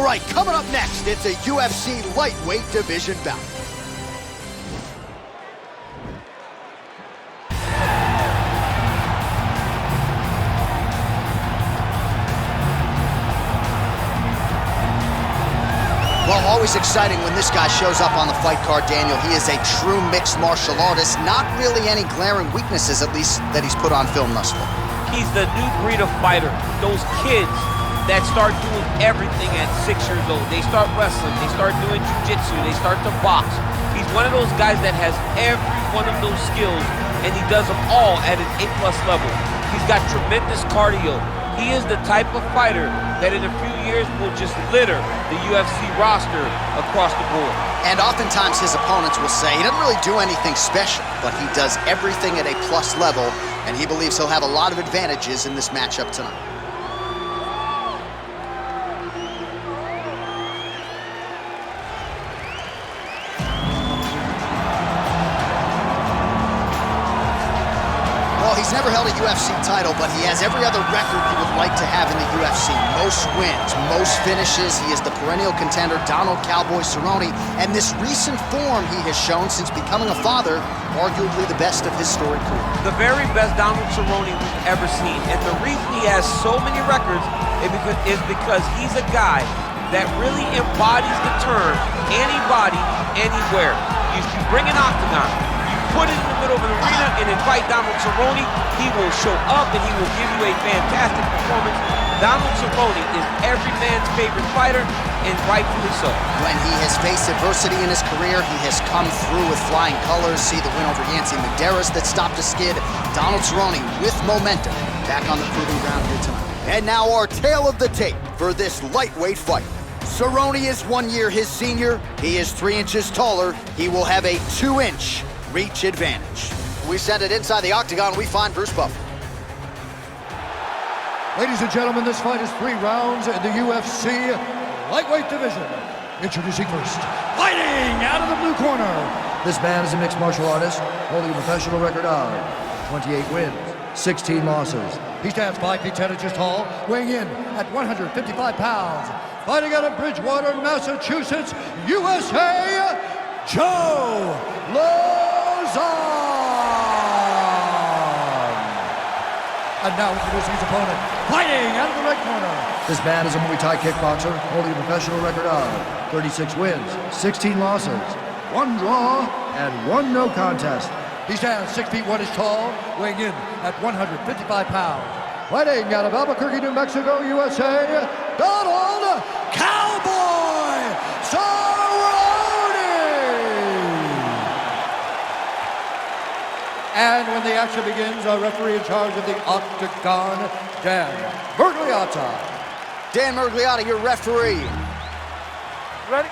All right, coming up next, it's a UFC lightweight division bout. Well, always exciting when this guy shows up on the fight card, Daniel. He is a true mixed martial artist. Not really any glaring weaknesses, at least, that he's put on film thus far. He's the new breed of fighter. Those kids that start doing everything at 6 years old. They start wrestling, they start doing jiu-jitsu, they start to box. He's one of those guys that has every one of those skills, and he does them all at an A+ level. He's got tremendous cardio. He is the type of fighter that in a few years will just litter the UFC roster across the board. And oftentimes his opponents will say he doesn't really do anything special, but he does everything at a plus level, and he believes he'll have a lot of advantages in this matchup tonight. He's never held a UFC title, but he has every other record you would like to have in the UFC. Most wins, most finishes. He is the perennial contender, Donald Cowboy Cerrone, and this recent form he has shown since becoming a father, arguably the best of his storied career. The very best Donald Cerrone we've ever seen, and the reason he has so many records is because he's a guy that really embodies the term anybody, anywhere. You bring an octagon, put it in the middle of an arena and invite Donald Cerrone, he will show up and he will give you a fantastic performance. Donald Cerrone is every man's favorite fighter, and rightfully so. When he has faced adversity in his career, he has come through with flying colors. See the win over Yancy Medeiros that stopped a skid. Donald Cerrone with momentum, back on the proving ground here tonight. And now our tale of the tape for this lightweight fight. Cerrone is 1 year his senior. He is 3 inches taller. He will have a 2-inch reach advantage. We send it inside the octagon. We find Bruce Buffer. Ladies and gentlemen, this fight is 3 rounds in the UFC lightweight division. Introducing first, fighting out of the blue corner. This man is a mixed martial artist, holding a professional record of 28 wins, 16 losses. He stands 5 feet 10 inches tall, weighing in at 155 pounds. Fighting out of Bridgewater, Massachusetts, USA, Joe Low. And now introducing his opponent, fighting out of the right corner. This man is a Muay Thai kickboxer, holding a professional record of 36 wins, 16 losses, 1 draw, and 1 no contest. He stands 6 feet 1 inch tall, weighing in at 155 pounds. Fighting out of Albuquerque, New Mexico, USA, Donald Cowboy Cerrone. And when the action begins, our referee in charge of the octagon, Dan Mergliotta. Dan Mergliotta, your referee. Ready?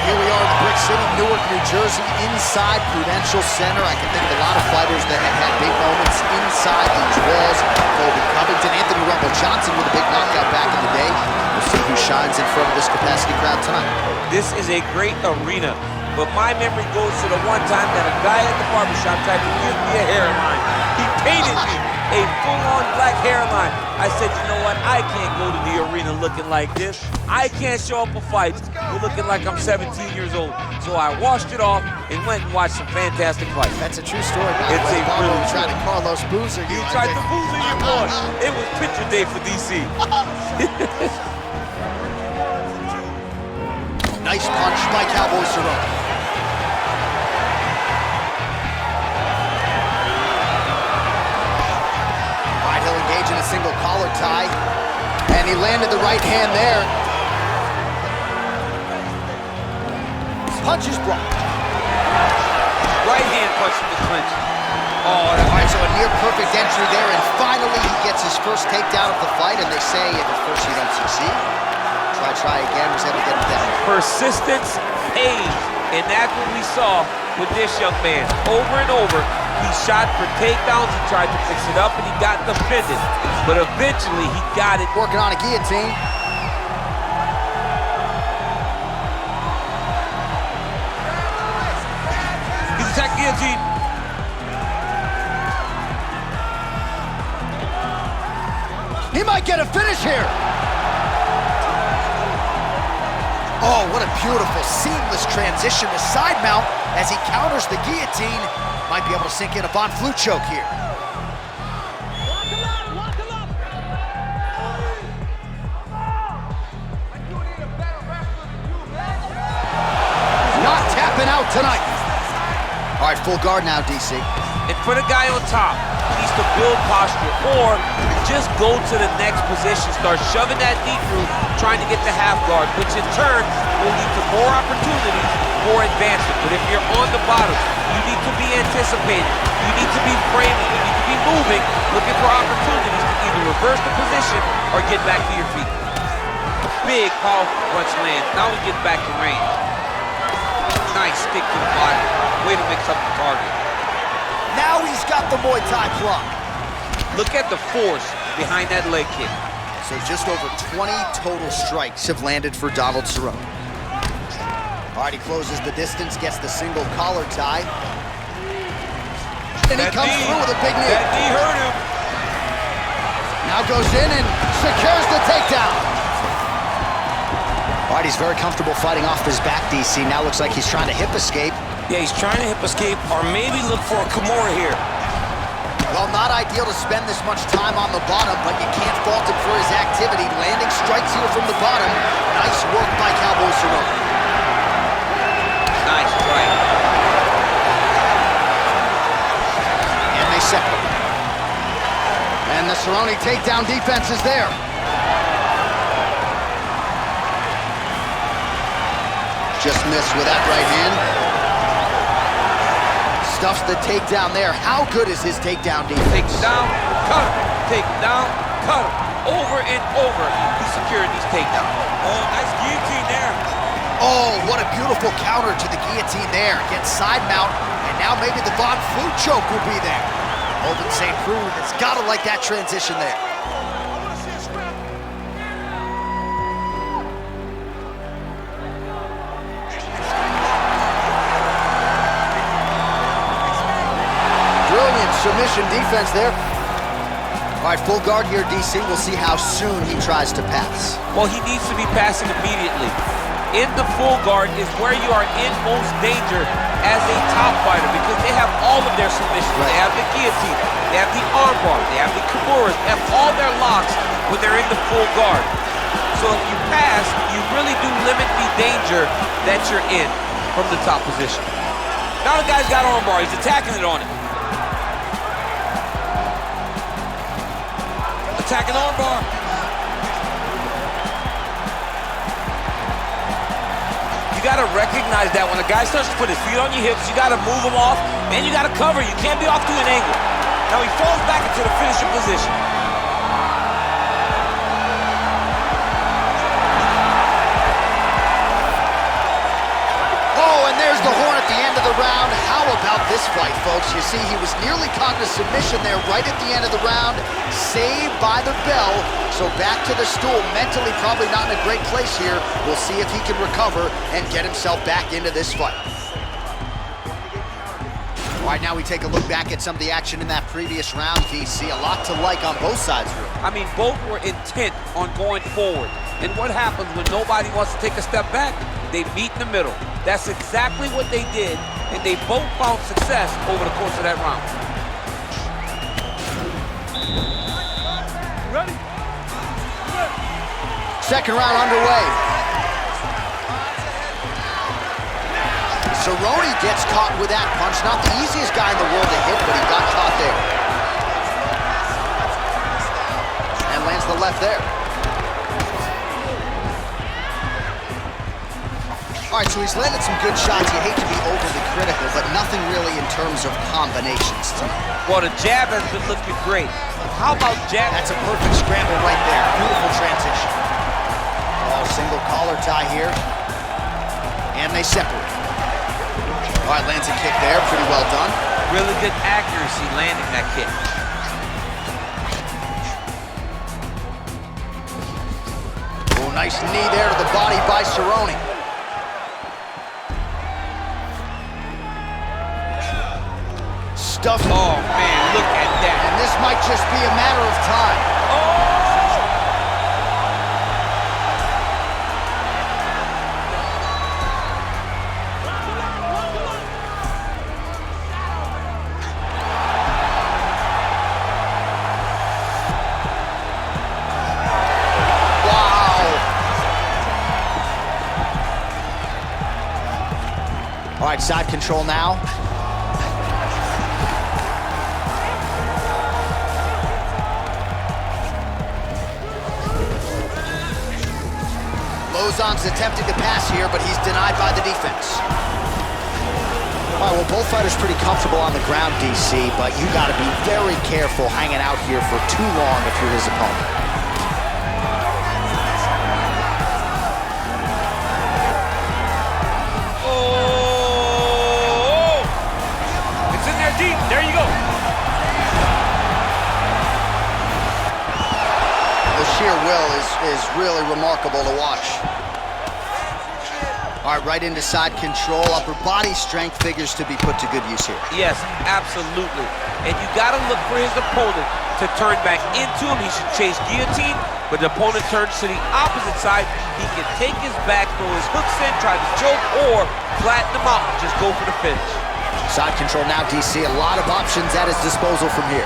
Here we are in the brick city, Newark, New Jersey, inside Prudential Center. I can think of a lot of fighters that have had big moments inside these walls. Colby Covington, Anthony Rumble Johnson with a big knockout back in the day. We'll see who shines in front of this capacity crowd tonight. This is a great arena, but my memory goes to the one time that a guy at the barbershop tried to give me a hairline. He painted me a full-on black hairline. I said, you know what? I can't go to the arena looking like this. I can't show up for fights looking like I'm 17 years old. So I washed it off and went and watched some fantastic fights. That's a true story. It's a really tried to Carlos Boozer you. He tried to boozer you, boy. It was picture day for DC. Nice punch by Cowboy Cerrone. He'll engage in a single collar tie, and he landed the right hand there. Punch is blocked. Right hand punch from the clinch. Oh, all right, so a near perfect entry there, and finally he gets his first takedown of the fight, and they say if at first you don't succeed, try again, was able to get him down. Persistence pays, and that's what we saw with this young man. Over and over, he shot for takedowns, he tried to fix it up, and he got the finish. But eventually, he got it. Working on a guillotine. He's attacked guillotine. He might get a finish here. Oh, what a beautiful, seamless transition to side mount as he counters the guillotine. Might be able to sink in a Von Flue choke here. Not tapping out tonight. All right, full guard now, DC. And for the guy on top, he needs to build posture or just go to the next position, start shoving that knee through, trying to get the half guard, which in turn will lead to more opportunities for advancement. But if you're on the bottom, you need to be anticipating, you need to be framing, you need to be moving, looking for opportunities to either reverse the position or get back to your feet. Big, powerful punch lands. Now we get back to range. Nice stick to the body. Way to mix up the target. Now he's got the Muay Thai block. Look at the force behind that leg kick. So just over 20 total strikes have landed for Donald Cerrone. All right, he closes the distance, gets the single collar tie. And he comes through with a big knee. That knee hurt him. Now goes in and secures the takedown. All right, he's very comfortable fighting off his back, DC. Now looks like he's trying to hip escape. Yeah, he's trying to hip escape or maybe look for a Kimura here. Well, not ideal to spend this much time on the bottom, but you can't fault him for his activity. Landing strikes here from the bottom. Nice work by Cowboy Cerrone. Nice strike. And they separate. And the Cerrone takedown defense is there. Just missed with that right hand. Stuffs the takedown there. How good is his takedown defense? Take down, cut him. Take down, cut him. Over and over, he's securing these takedowns. Oh, nice guillotine there. Oh, what a beautiful counter to the guillotine there. Gets side mount, and now maybe the Von Flue choke will be there. Open St. Preux has got to like that transition there. Submission defense there. All right, full guard here, DC. We'll see how soon he tries to pass. Well, he needs to be passing immediately. In the full guard is where you are in most danger as a top fighter because they have all of their submissions. Right. They have the guillotine, they have the armbar, they have the kimuras, they have all their locks when they're in the full guard. So if you pass, you really do limit the danger that you're in from the top position. Now the guy's got armbar, he's attacking it on it. Attacking armbar. You gotta recognize that when a guy starts to put his feet on your hips, you gotta move him off, and you gotta cover. You can't be off to an angle. Now he falls back into the finishing position. Oh, and there's the horn at the end of the round. How about this fight, folks? You see, he was nearly caught in a submission there right at the end of the round. Saved by the bell. So back to the stool. Mentally probably not in a great place here. We'll see if he can recover and get himself back into this fight. All right, now we take a look back at some of the action in that previous round, VC. A lot to like on both sides, really. I mean, both were intent on going forward. And what happens when nobody wants to take a step back? They meet in the middle. That's exactly what they did, and they both found success over the course of that round. Ready? Second round underway. Cerrone gets caught with that punch. Not the easiest guy in the world to hit, but he got caught there. And lands the left there. All right, so he's landed some good shots. You hate to be overly critical, but nothing really in terms of combinations tonight. Well, the jab has been looking great. How about jab? That's a perfect scramble right there. Beautiful transition. Oh, single collar tie here. And they separate. All right, lands a kick there. Pretty well done. Really good accuracy landing that kick. Oh, nice knee there to the body by Cerrone. Oh, man, look at that. And this might just be a matter of time. Oh, side control now. Lozon's attempting to pass here, but he's denied by the defense. All right, well, both fighters pretty comfortable on the ground, DC, but you got to be very careful hanging out here for too long if you're his opponent. Oh! It's in there deep. There you go. The sheer will is really remarkable to watch. All right, right into side control. Upper body strength figures to be put to good use here. Yes, absolutely. And you got to look for his opponent to turn back into him. He should chase guillotine, but the opponent turns to the opposite side. He can take his back, throw his hooks in, try to choke, or flatten him out and just go for the finish. Side control now, DC. A lot of options at his disposal from here.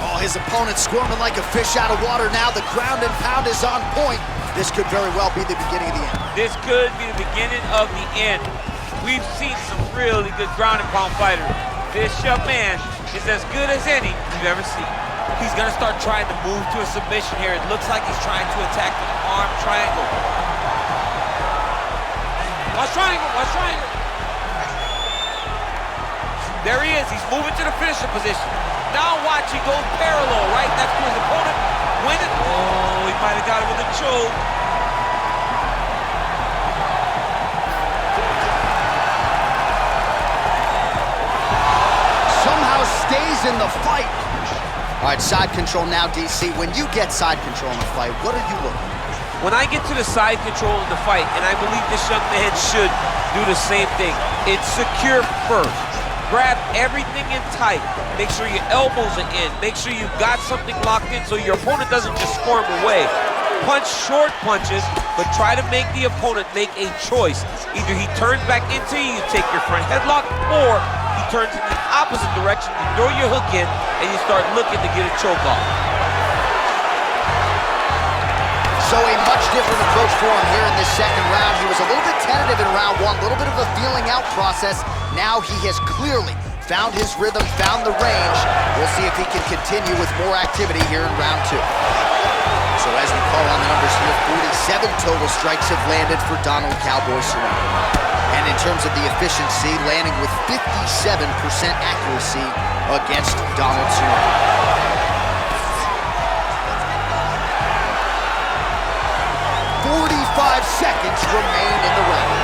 Oh, his opponent squirming like a fish out of water now. The ground and pound is on point. This could very well be the beginning of the end. This could be the beginning of the end. We've seen some really good ground and pound fighters. This young man is as good as any you've ever seen. He's gonna start trying to move to a submission here. It looks like he's trying to attack the arm triangle. Watch triangle, watch triangle. There he is, he's moving to the finisher position. Now watch, he goes parallel, right next to his opponent. Win it. Oh, he might have got it with a choke. Somehow stays in the fight. All right, side control now, DC. When you get side control in the fight, what are you looking for? When I get to the side control in the fight, and I believe this young man should do the same thing, it's secure first. Grab everything in tight. Make sure your elbows are in. Make sure you've got something locked in so your opponent doesn't just squirm away. Punch short punches, but try to make the opponent make a choice. Either he turns back into you, you take your front headlock, or he turns in the opposite direction, you throw your hook in, and you start looking to get a choke off. So a much different approach for him here in this second round. He was a little bit tentative in round one, a little bit of a feeling out process. Now he has clearly found his rhythm, found the range. We'll see if he can continue with more activity here in round two. So as we call on the numbers here, 47 total strikes have landed for Donald Cowboy Cerrone. And in terms of the efficiency, landing with 57% accuracy against Donald Cerrone. 45 seconds remain in the round.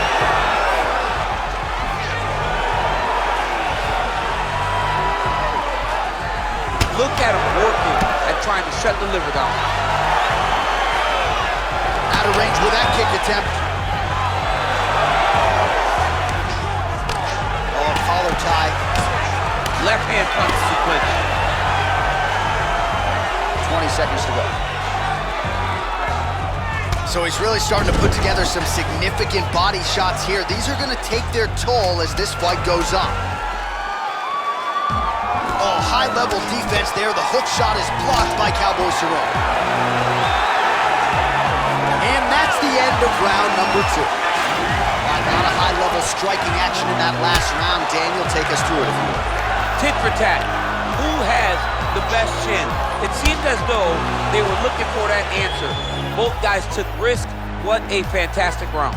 Look at him working at trying to shut the liver down. Out of range with that kick attempt. Oh, collar tie. Left hand punch to clinch. 20 seconds to go. So he's really starting to put together some significant body shots here. These are going to take their toll as this fight goes on. Oh, high-level defense there. The hook shot is blocked by Cowboy Cerrone. And that's the end of round number two. A lot of high-level striking action in that last round. Daniel, take us through it if you will. Tit for tat. Who has the best chin? It seemed as though they were looking for that answer. Both guys took risk. What a fantastic round.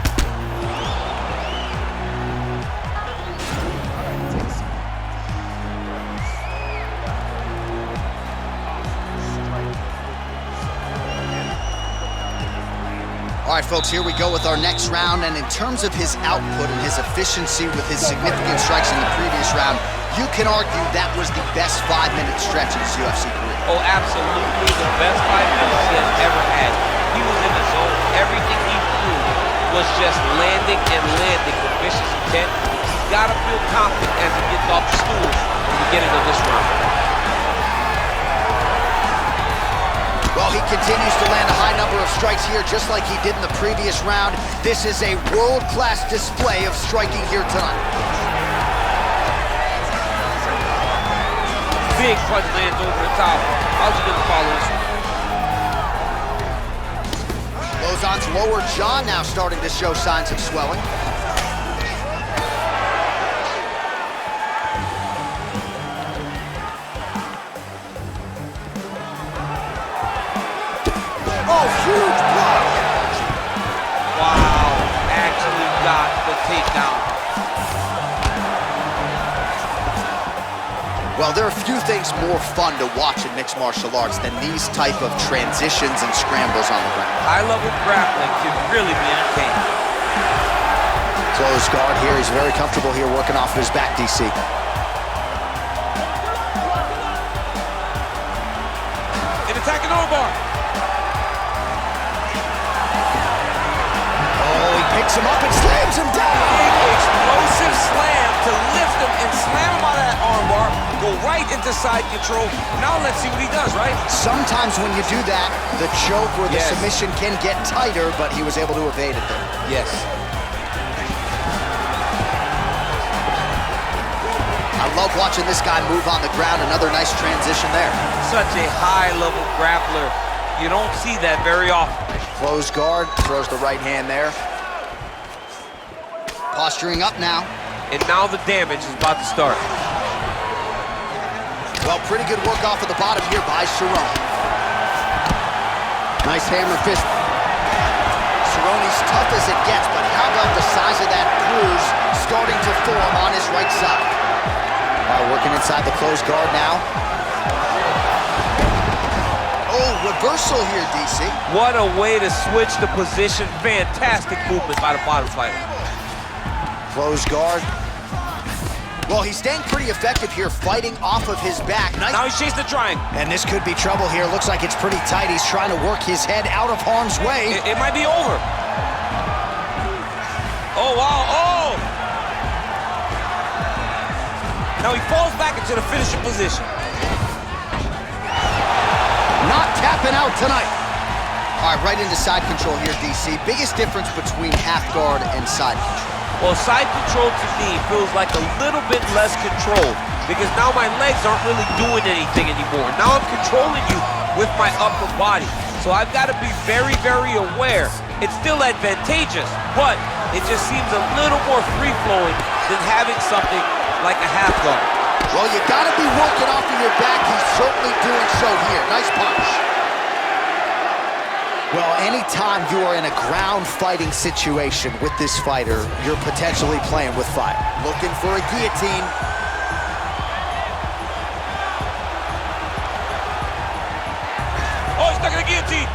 All right, folks, here we go with our next round. And in terms of his output and his efficiency with his significant strikes in the previous round, you can argue that was the best 5-minute stretch in his UFC career. Oh, absolutely. The best 5 minutes he has ever had. He was in the zone. Everything he threw was just landing and landing with vicious intent. He's got to feel confident as he gets off the stool at the beginning of this round. Well, he continues to land a high number of strikes here, just like he did in the previous round. This is a world-class display of striking here tonight. Big punch lands over the top. How's he gonna follow this one? Lozon's lower jaw now starting to show signs of swelling. Oh, huge block. Wow, actually got the takedown. Well, there are few things more fun to watch in mixed martial arts than these type of transitions and scrambles on the ground. High-level grappling can really be entertaining. Close guard here. He's very comfortable here working off of his back, DC. An attacking armbar. Oh, he picks him up and slams him down. Big explosive slam to lift him and slam him out of that armbar. Go right into side control. Now let's see what he does, right? Sometimes when you do that, the choke or the Yes. submission can get tighter, but he was able to evade it there. Yes. I love watching this guy move on the ground. Another nice transition there. Such a high-level grappler. You don't see that very often. Close guard, throws the right hand there. Posturing up now. And now the damage is about to start. Well, pretty good work off of the bottom here by Cerrone. Nice hammer fist. Cerrone's tough as it gets, but how about the size of that bruise starting to form on his right side? Working inside the closed guard now. Oh, reversal here, DC. What a way to switch the position. Fantastic movement by the bottom fighter. Closed guard. Well, he's staying pretty effective here, fighting off of his back. Nice. Now he's chasing the triangle. And this could be trouble here. Looks like it's pretty tight. He's trying to work his head out of harm's way. It might be over. Oh, wow. Oh! Now he falls back into the finishing position. Not tapping out tonight. All right, right into side control here, DC. Biggest difference between half guard and side control. Well, side control to me feels like a little bit less controlled because now my legs aren't really doing anything anymore. Now I'm controlling you with my upper body. So I've got to be very, very aware. It's still advantageous, but it just seems a little more free-flowing than having something like a half guard. Well, you got to be working off of your back. He's certainly doing so here. Nice punch. Well, anytime you are in a ground fighting situation with this fighter, you're potentially playing with fire. Looking for a guillotine. Oh, he's stuck in the guillotine.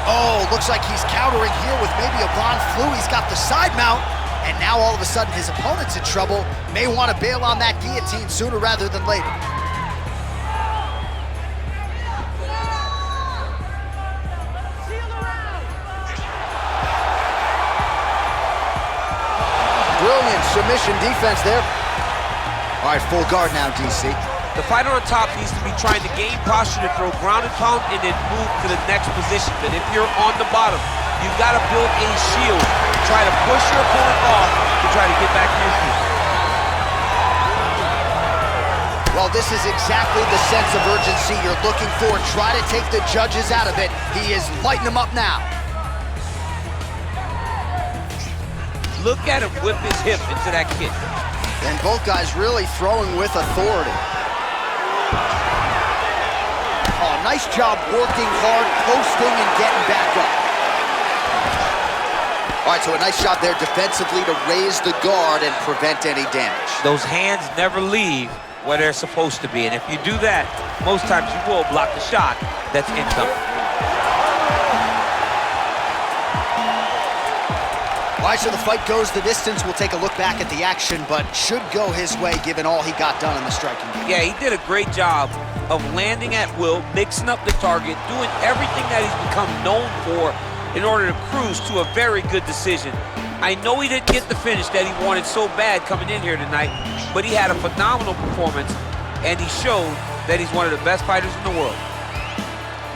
Oh, looks like he's countering here with maybe a Von Flu. He's got the side mount. And now all of a sudden his opponent's in trouble. May want to bail on that guillotine sooner rather than later. Brilliant submission defense there. All right, full guard now, DC. The fighter on top needs to be trying to gain posture to throw ground and pound and then move to the next position. But if you're on the bottom, you've got to build a shield. Try to push your opponent off to try to get back to your feet. Well, this is exactly the sense of urgency you're looking for. Try to take the judges out of it. He is lighting them up now. Look at him whip his hip into that kick. And both guys really throwing with authority. Oh, nice job working hard, posting, and getting back up. All right, so a nice shot there defensively to raise the guard and prevent any damage. Those hands never leave where they're supposed to be. And if you do that, most times you will block the shot that's incoming. All right, so the fight goes the distance. We'll take a look back at the action, but should go his way given all he got done in the striking game. Yeah, he did a great job of landing at will, mixing up the target, doing everything that he's become known for in order to cruise to a very good decision. I know he didn't get the finish that he wanted so bad coming in here tonight, but he had a phenomenal performance, and he showed that he's one of the best fighters in the world.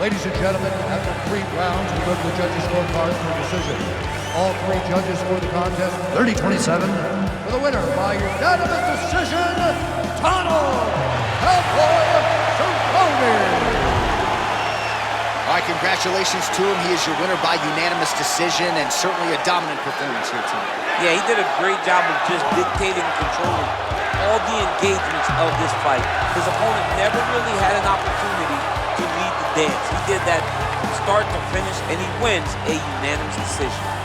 Ladies and gentlemen, after 3 rounds, we go to the judges' scorecard for decision. All 3 judges scored the contest 30-27 for the winner by unanimous decision, Donald Cowboy Cerrone. All right, congratulations to him. He is your winner by unanimous decision, and certainly a dominant performance here tonight. Yeah, he did a great job of just dictating and controlling all the engagements of this fight. His opponent never really had an opportunity to lead the dance. He did that from start to finish, and he wins a unanimous decision.